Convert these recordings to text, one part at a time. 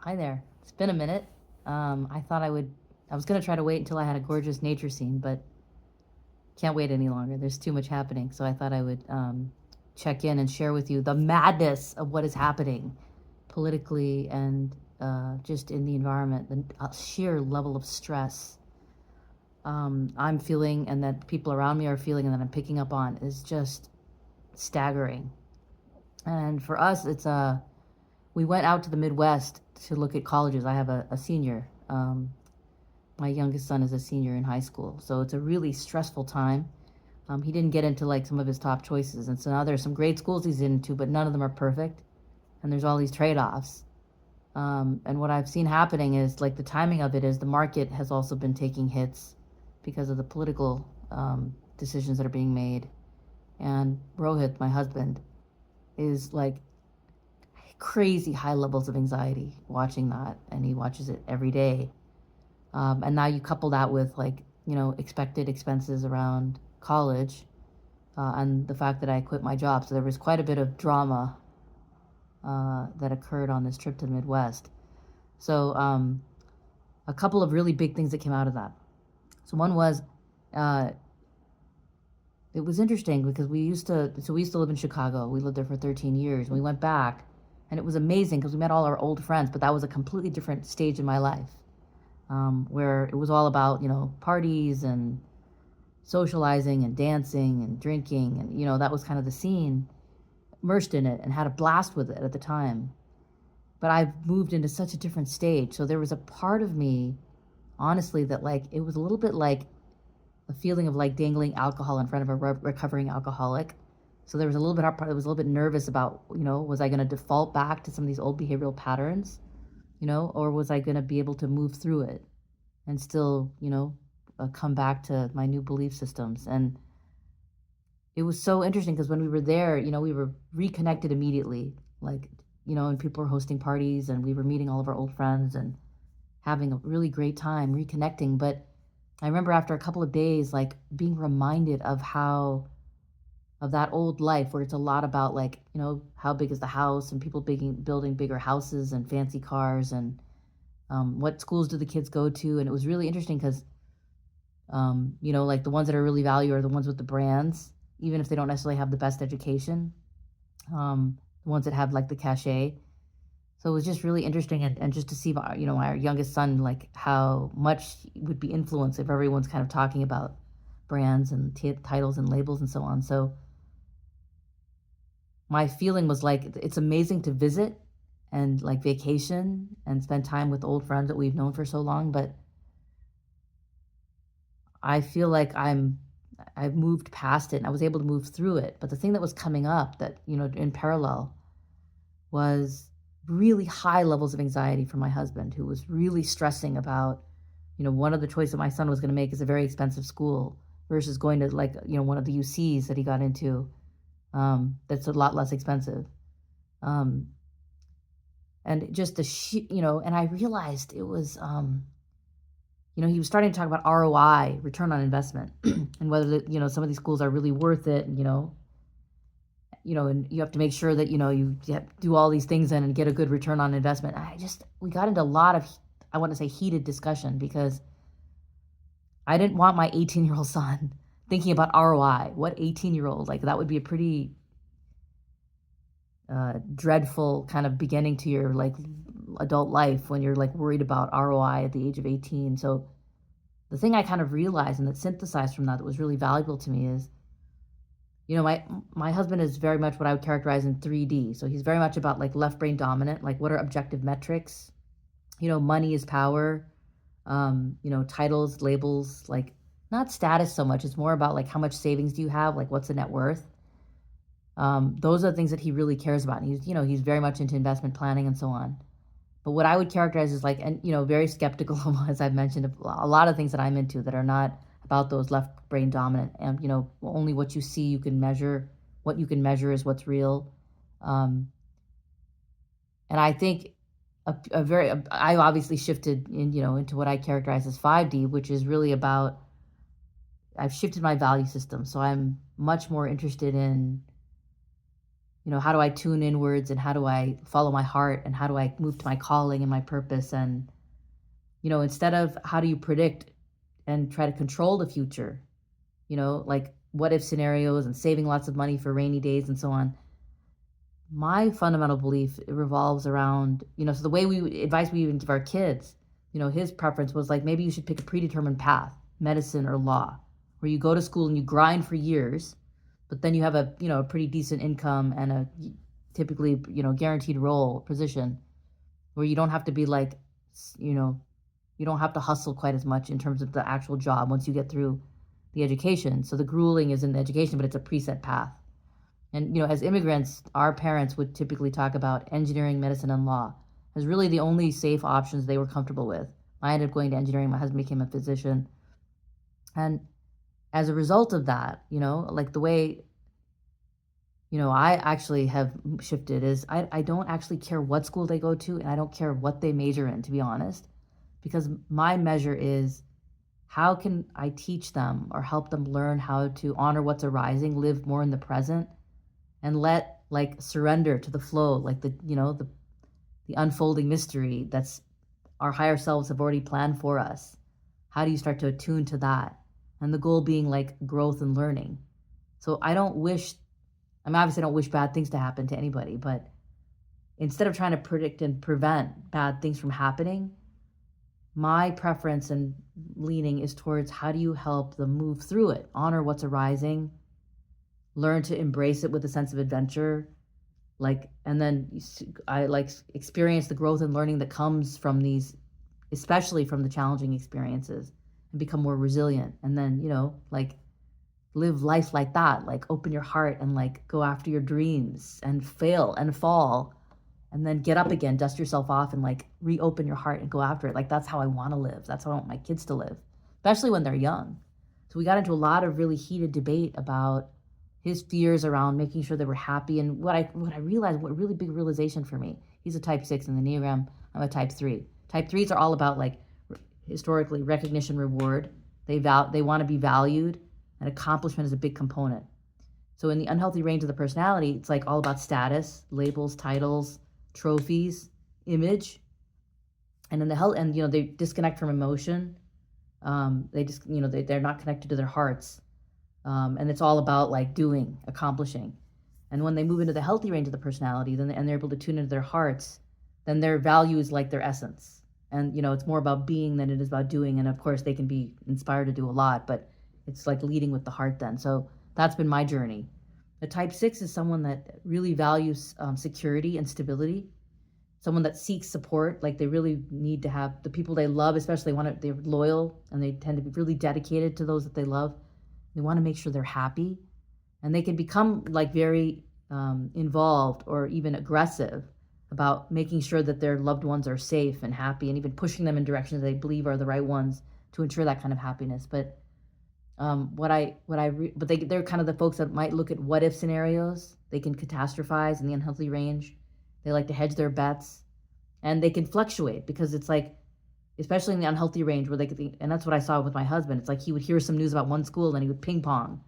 Hi there. It's been a minute. I was going to try to wait until I had a gorgeous nature scene, but can't wait any longer. There's too much happening. So I thought I would check in and share with you the madness of what is happening politically and just in the environment, the sheer level of stress I'm feeling and that people around me are feeling and that I'm picking up on is just staggering. And for us, we went out to the Midwest to look at colleges. I have a senior. My youngest son is a senior in high school, so it's a really stressful time. He didn't get into like some of his top choices, and so now there's some great schools he's into, but none of them are perfect, and there's all these trade-offs. And what I've seen happening is like the timing of it is the market has also been taking hits because of the political decisions that are being made. And Rohit, my husband, is like crazy high levels of anxiety watching that, and he watches it every day. And now you couple that with like expected expenses around college, and the fact that I quit my job, so there was quite a bit of drama that occurred on this trip to the Midwest. So a couple of really big things that came out of that. So one was uh, it was interesting because we used to live in Chicago. We lived there for 13 years. We went back, and it was amazing because we met all our old friends. But that was a completely different stage in my life, where it was all about parties and socializing and dancing and drinking, and that was kind of the scene. Immersed in it and had a blast with it at the time. But I've moved into such a different stage. So there was a part of me, honestly, that like it was a little bit like a feeling of like dangling alcohol in front of a recovering alcoholic. So there was a little bit, I was a little bit nervous about, was I going to default back to some of these old behavioral patterns, or was I going to be able to move through it and still, come back to my new belief systems? And it was so interesting because when we were there, we were reconnected immediately. Like, and people were hosting parties and we were meeting all of our old friends and having a really great time reconnecting. But I remember after a couple of days, like being reminded of that old life where it's a lot about like, how big is the house and people building bigger houses and fancy cars and what schools do the kids go to. And it was really interesting because, like the ones that are really valued are the ones with the brands, even if they don't necessarily have the best education, the ones that have like the cachet. So it was just really interesting, and just to see my youngest son, like how much would be influenced if everyone's kind of talking about brands and titles and labels and so on. So my feeling was like it's amazing to visit and like vacation and spend time with old friends that we've known for so long, but I feel like I've moved past it and I was able to move through it. But the thing that was coming up that, in parallel was really high levels of anxiety for my husband, who was really stressing about, one of the choices that my son was going to make is a very expensive school versus going to like, one of the UCs that he got into, that's a lot less expensive. Um, and just and I realized it was, he was starting to talk about ROI, return on investment, and whether some of these schools are really worth it. And you have to make sure that you do all these things and get a good return on investment. We got into a lot of, I want to say, heated discussion because I didn't want my 18-year-old son thinking about ROI. What 18-year-old, like that would be a pretty dreadful kind of beginning to your like adult life when you're like worried about ROI at the age of 18. So the thing I kind of realized and that synthesized from that was really valuable to me is, my husband is very much what I would characterize in 3D. So he's very much about like left brain dominant, like what are objective metrics? Money is power. Titles, labels, like not status so much. It's more about like how much savings do you have, like what's the net worth. Those are the things that he really cares about. And he's very much into investment planning and so on. But what I would characterize as like, and very skeptical of, as I've mentioned, a lot of things that I'm into that are not about those left brain dominant. And only what you see you can measure. What you can measure is what's real. And I think I obviously shifted into what I characterize as 5D, which is really about I've shifted my value system. So I'm much more interested in how do I tune inwards, and how do I follow my heart, and how do I move to my calling and my purpose? And, instead of how do you predict and try to control the future, like what if scenarios and saving lots of money for rainy days and so on. My fundamental belief revolves around, so the way advice we even give our kids, his preference was like, maybe you should pick a predetermined path, medicine or law, where you go to school and you grind for years, but then you have a pretty decent income and a typically, guaranteed role position where you don't have to be like, you don't have to hustle quite as much in terms of the actual job once you get through the education. So the grueling is in the education, but it's a preset path. And, as immigrants, our parents would typically talk about engineering, medicine, and law as really the only safe options they were comfortable with. I ended up going to engineering. My husband became a physician. And as a result of that, like the way, I actually have shifted is I don't actually care what school they go to, and I don't care what they major in, to be honest, because my measure is how can I teach them or help them learn how to honor what's arising, live more in the present, and let like surrender to the flow, like the unfolding mystery that's our higher selves have already planned for us. How do you start to attune to that? And the goal being like growth and learning. So obviously I don't wish bad things to happen to anybody, but instead of trying to predict and prevent bad things from happening, my preference and leaning is towards how do you help them move through it, honor what's arising, learn to embrace it with a sense of adventure, and then I experience the growth and learning that comes from these, especially from the challenging experiences, and become more resilient. And then, live life like that, open your heart and go after your dreams and fail and fall and then get up again, dust yourself off and reopen your heart and go after it. That's how I want to live. That's how I want my kids to live, especially when they're young. So we got into a lot of really heated debate about his fears around making sure they were happy. And what I realized, what really big realization for me, he's a type 6 in the Enneagram, I'm a type 3. Type 3s are all about historically recognition, reward. They want to be valued, and accomplishment is a big component. So in the unhealthy range of the personality, it's all about status, labels, titles, trophies, image. And in the health, and they disconnect from emotion. They just, they're not connected to their hearts. And it's all about doing, accomplishing. And when they move into the healthy range of the personality, and they're able to tune into their hearts, then their value is like their essence. And, it's more about being than it is about doing. And of course they can be inspired to do a lot, but it's leading with the heart then. So that's been my journey. The type 6 is someone that really values security and stability. Someone that seeks support. They really need to have the people they love, especially they're loyal, and they tend to be really dedicated to those that they love. They want to make sure they're happy, and they can become very involved or even aggressive about making sure that their loved ones are safe and happy, and even pushing them in directions they believe are the right ones to ensure that kind of happiness. But they're kind of the folks that might look at what if scenarios. They can catastrophize in the unhealthy range. They like to hedge their bets, and they can fluctuate because it's especially in the unhealthy range where and that's what I saw with my husband. It's he would hear some news about one school and he would ping pong.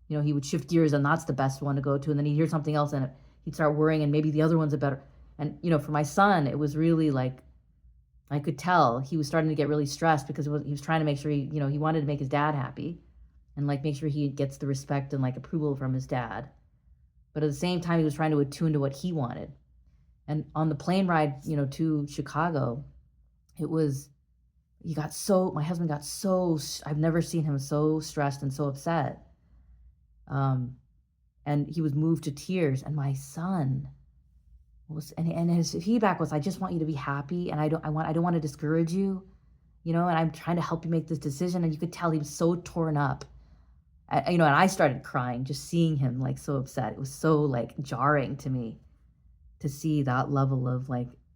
He would shift gears and that's the best one to go to. And then he'd hear something else and he'd start worrying and maybe the other one's a better. And, for my son, it was really I could tell he was starting to get really stressed because he was trying to make sure he wanted to make his dad happy and make sure he gets the respect and approval from his dad. But at the same time, he was trying to attune to what he wanted. And on the plane ride, to Chicago, my husband got so, I've never seen him so stressed and so upset. And he was moved to tears. And my son and his feedback was, I just want you to be happy. And I don't want to discourage you, and I'm trying to help you make this decision. And you could tell he was so torn up, and I started crying, just seeing him so upset. It was so jarring to me to see that level of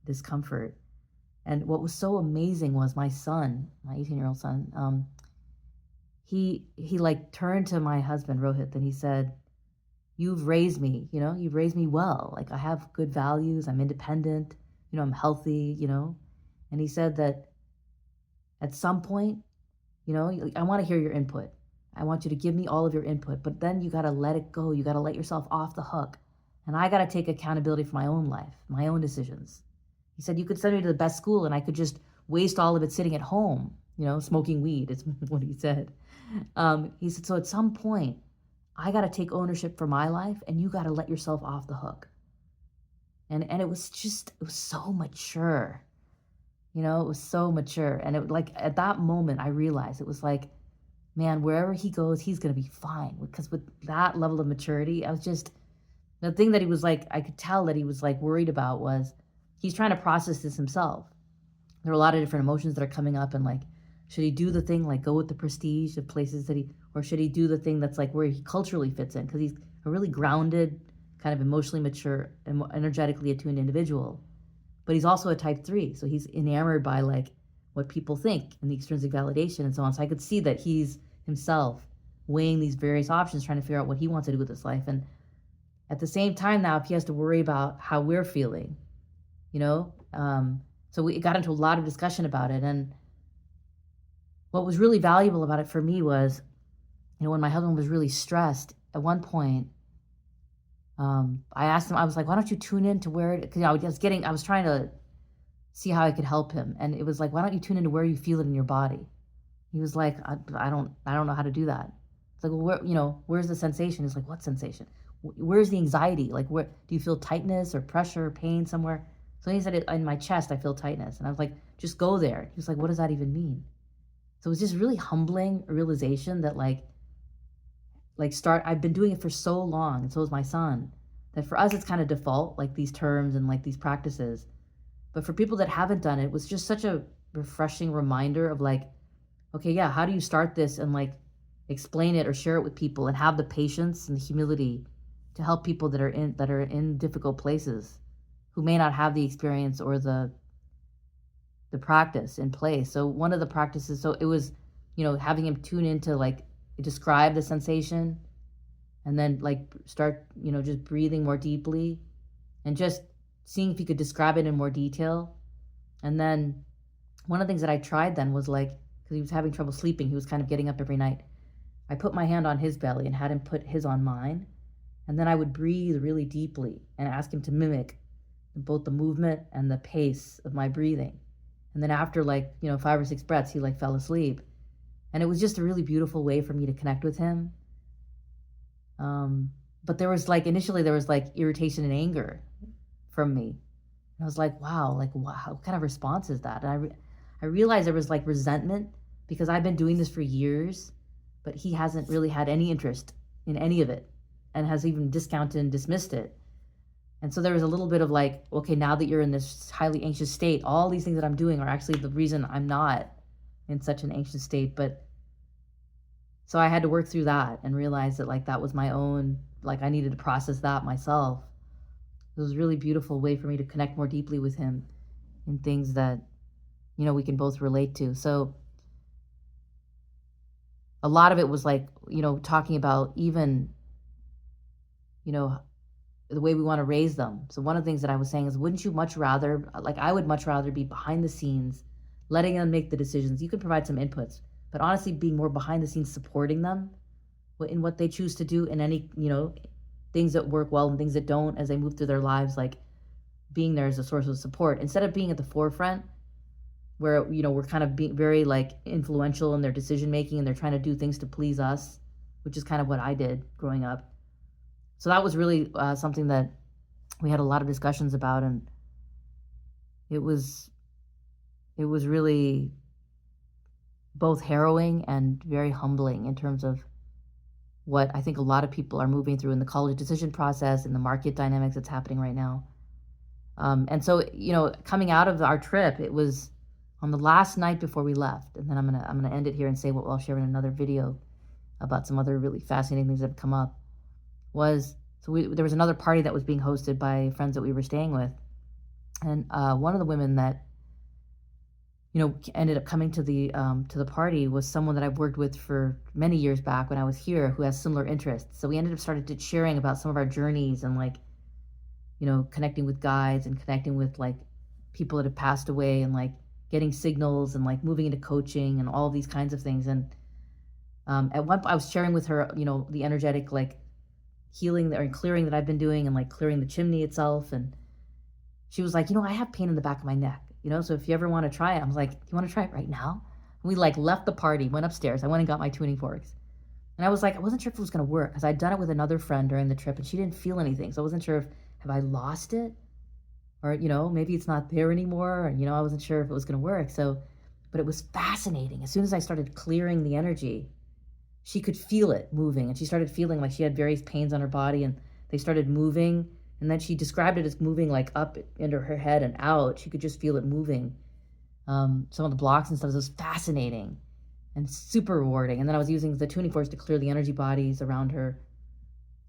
discomfort. And what was so amazing was my son, my 18-year-old son, he turned to my husband, Rohit, and he said, you've raised me, you've raised me well. I have good values. I'm independent, I'm healthy, And he said that at some point, I want to hear your input. I want you to give me all of your input, but then you got to let it go. You got to let yourself off the hook and I got to take accountability for my own life, my own decisions. He said, you could send me to the best school and I could just waste all of it sitting at home, smoking weed. It's what he said. He said, so at some point, I got to take ownership for my life and you got to let yourself off the hook. And it was so mature. It was so mature. And it, like, at that moment, I realized it was like, man, wherever he goes, he's going to be fine. Because with that level of maturity, the thing that he was like, I could tell that he was like worried about was he's trying to process this himself. There are a lot of different emotions that are coming up, and like, should he do the thing, like go with the prestige of places or should he do the thing that's like where he culturally fits in? Because he's a really grounded, kind of emotionally mature, energetically attuned individual. But he's also a type 3, so he's enamored by like what people think and the extrinsic validation and so on. So I could see that he's himself weighing these various options, trying to figure out what he wants to do with his life. And at the same time now, if he has to worry about how we're feeling, so we got into a lot of discussion about it. And what was really valuable about it for me was, when my husband was really stressed, at one point, I asked him, I was like, why don't you tune in to where, because I was trying to see how I could help him. And it was like, why don't you tune into where you feel it in your body? He was like, I don't know how to do that. It's like, well, where's the sensation? It's like, what sensation? Where's the anxiety? Like, where do you feel tightness or pressure, pain somewhere? So he said, in my chest, I feel tightness. And I was like, just go there. He was like, what does that even mean? So it was just really humbling realization that I've been doing it for so long, and so is my son, that for us it's kind of default, like these terms and like these practices. But for people that haven't done it, it was just such a refreshing reminder of like, okay, yeah, how do you start this and like explain it or share it with people and have the patience and the humility to help people that are in difficult places who may not have the experience or the practice in place. So one of the practices, so it was, having him tune into like describe the sensation and then like start, just breathing more deeply and just seeing if he could describe it in more detail. And then one of the things that I tried then was like, because he was having trouble sleeping, he was kind of getting up every night. I put my hand on his belly and had him put his on mine. And then I would breathe really deeply and ask him to mimic both the movement and the pace of my breathing. And then after 5 or 6 breaths, he fell asleep. And it was just a really beautiful way for me to connect with him. But there was initially there was irritation and anger from me. And I was like, wow, what kind of response is that? And I realized there was resentment because I've been doing this for years, but he hasn't really had any interest in any of it and has even discounted and dismissed it. And so there was a little bit of okay, now that you're in this highly anxious state, all these things that I'm doing are actually the reason I'm not in such an anxious state. But so I had to work through that and realize that that was my own, I needed to process that myself. It was a really beautiful way for me to connect more deeply with him in things that, we can both relate to. So a lot of it was talking about even, the way we want to raise them. So one of the things that I was saying is, wouldn't you much rather, I would much rather be behind the scenes, letting them make the decisions. You can provide some inputs, but honestly being more behind the scenes, supporting them in what they choose to do, in any, things that work well and things that don't as they move through their lives, being there as a source of support instead of being at the forefront where, we're kind of being very influential in their decision making and they're trying to do things to please us, which is kind of what I did growing up. So that was really something that we had a lot of discussions about, and it was really both harrowing and very humbling in terms of what I think a lot of people are moving through in the college decision process and the market dynamics that's happening right now. And so, coming out of our trip, it was on the last night before we left, and then I'm gonna end it here and say what I'll share in another video about some other really fascinating things that have come up. There was another party that was being hosted by friends that we were staying with, and one of the women that ended up coming to the party was someone that I've worked with for many years back when I was here, who has similar interests. So we ended up started sharing about some of our journeys and connecting with guides and connecting with people that have passed away and getting signals and moving into coaching and all these kinds of things. And at one point I was sharing with her, the energetic healing or clearing that I've been doing, and like clearing the chimney itself. And she was like, I have pain in the back of my neck, so if you ever want to try it. I was like, you want to try it right now? And we like left the party, went upstairs. I went and got my tuning forks. And I was like, I wasn't sure if it was going to work because I'd done it with another friend during the trip and she didn't feel anything. So I wasn't sure if, have I lost it? Or, maybe it's not there anymore. And, I wasn't sure if it was going to work. So, but it was fascinating. As soon as I started clearing the energy, she could feel it moving. And she started feeling like she had various pains on her body and they started moving. And then she described it as moving like up into her head and out. She could just feel it moving. Some of the blocks and stuff. It was fascinating and super rewarding. And then I was using the tuning forks to clear the energy bodies around her,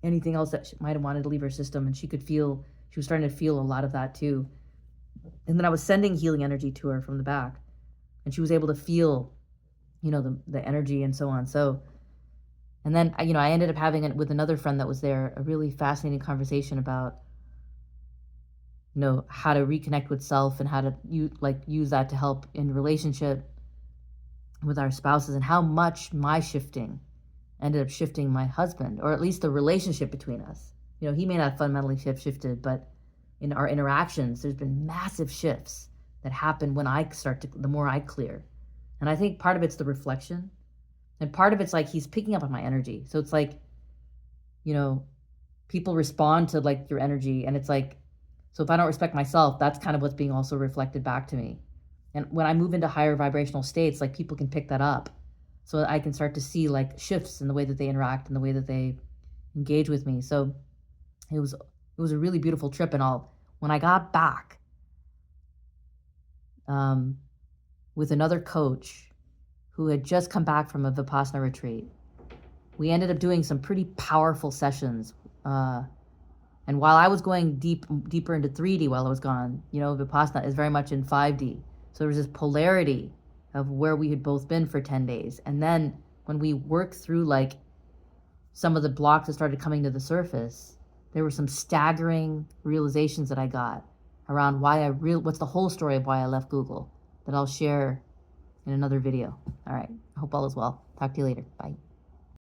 anything else that she might have wanted to leave her system. And she was starting to feel a lot of that too. And then I was sending healing energy to her from the back and she was able to feel, the energy and so on. So, and then, I ended up having it with another friend that was there, a really fascinating conversation about, how to reconnect with self and how to use that to help in relationship with our spouses, and how much my shifting ended up shifting my husband, or at least the relationship between us. He may not fundamentally shifted, but in our interactions, there's been massive shifts that happen when the more I clear. And I think part of it's the reflection, and part of it's like he's picking up on my energy. So it's like, people respond to like your energy, and it's like, so if I don't respect myself, that's kind of what's being also reflected back to me. And when I move into higher vibrational states, like people can pick that up. So I can start to see like shifts in the way that they interact and the way that they engage with me. So it was a really beautiful trip. And when I got back with another coach who had just come back from a Vipassana retreat, we ended up doing some pretty powerful sessions. And while I was going deeper into 3D while I was gone, Vipassana is very much in 5D. So there was this polarity of where we had both been for 10 days. And then when we worked through like some of the blocks that started coming to the surface, there were some staggering realizations that I got around what's the whole story of why I left Google that I'll share in another video. All right. I hope all is well. Talk to you later. Bye.